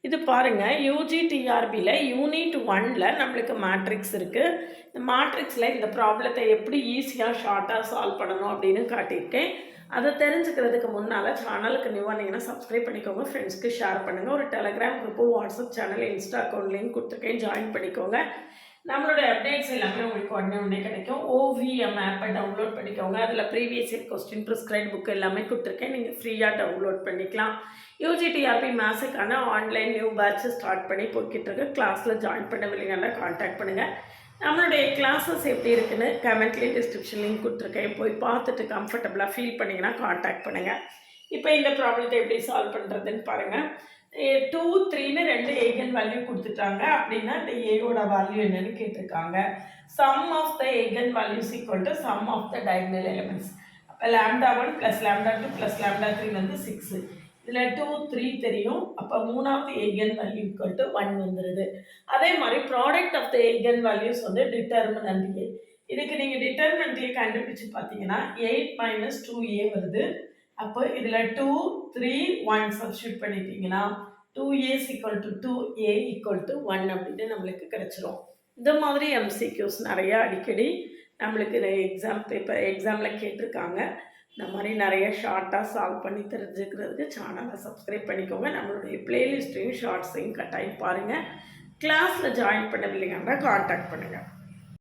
இது பாருங்க யூஜிடிஆர்பியில் யூனிட் 1ல் நம்மளுக்கு மேட்ரிக்ஸ் இருக்குது. இந்த மேட்ரிக்ஸில் இந்த ப்ராப்ளத்தை எப்படி ஈஸியாக ஷார்ட்டாக சால்வ் பண்ணணும் அப்படின்னு காட்டியிருக்கேன். அதை தெரிஞ்சுக்கிறதுக்கு முன்னால் சேனலுக்கு நியூவாக வந்தீங்கன்னா சப்ஸ்கிரைப் பண்ணிக்கோங்க, ஃப்ரெண்ட்ஸ்க்கு ஷேர் பண்ணுங்கள். ஒரு Telegram group, WhatsApp channel, Insta account link கொடுத்துருக்கேன், ஜாயின் பண்ணிக்கோங்க. நம்மளோட அப்டேட்ஸ் எல்லாமே உங்களுக்கு உடனே கிடைக்கும். OVM ஆப்பை டவுன்லோட் பண்ணிக்கோங்க. அதில் previous year question, prescribe book எல்லாமே கொடுத்துருக்கேன், நீங்கள் ஃப்ரீயாக டவுன்லோட் பண்ணிக்கலாம். யூஜிடிஆர்பி மேத்ஸுக்கான ஆன்லைன் நியூ பேட்ச் ஸ்டார்ட் பண்ணி போய்கிட்டு இருக்கு. கிளாஸில் ஜாயின் பண்ணவில்லைங்கன்னா கான்டாக்ட் பண்ணுங்கள். நம்மளுடைய கிளாஸஸ் எப்படி இருக்குன்னு கமெண்ட்லேயும் டிஸ்கிரிப்ஷன் லிங்க் கொடுத்துருக்கேன், போய் பார்த்துட்டு கம்ஃபர்டபுளாக ஃபீல் பண்ணிங்கன்னா கான்டாக்ட் பண்ணுங்கள். இப்போ இந்த ப்ராப்ளத்தை எப்படி சால்வ் பண்ணுறதுன்னு பாருங்கள். 2, 3ன்னு 2 ஏகன் வேல்யூ கொடுத்துட்டாங்க. அப்படின்னா இந்த ஏயோட வேல்யூ என்னன்னு கேட்டிருக்காங்க. Sum of the eigen values equal to sum of the diagonal elements. அப்போ λ1 + λ2 + λ3 வந்து 6. இதில் 2, 3 தெரியும். அப்போ மூணாவது ஏகன் வேல்யூ ஈக்குவல் டு 1 வந்துடுது. அதே மாதிரி product of the eigen values வந்து டிட்டர்மினன்ட் ஏ. இதுக்கு நீங்கள் டிட்டர்மினன்ட் ஏ கண்டுபிடிச்சு பார்த்தீங்கன்னா 8 - 2a வருது. அப்போ இதில் 2, 3, 1 சப்ஸ்டியூட் பண்ணிட்டீங்கன்னா 2a = 2a = 1 அப்படின்னு நம்மளுக்கு கிடைச்சிரும். இந்த மாதிரி MCQs நிறையா அடிக்கடி நம்மளுக்கு எக்ஸாமில் கேட்டிருக்காங்க. இந்த மாதிரி நிறைய ஷார்ட்டாக சால்வ் பண்ணி தெரிஞ்சுக்கிறதுக்கு சேனலை சப்ஸ்கிரைப் பண்ணிக்கோங்க. நம்மளுடைய பிளேலிஸ்ட்டையும் ஷார்ட்ஸையும் கட்டாயம் பாருங்கள். கிளாஸில் ஜாயின் பண்ணவில்லைங்கன்னா கான்டாக்ட் பண்ணுங்கள்.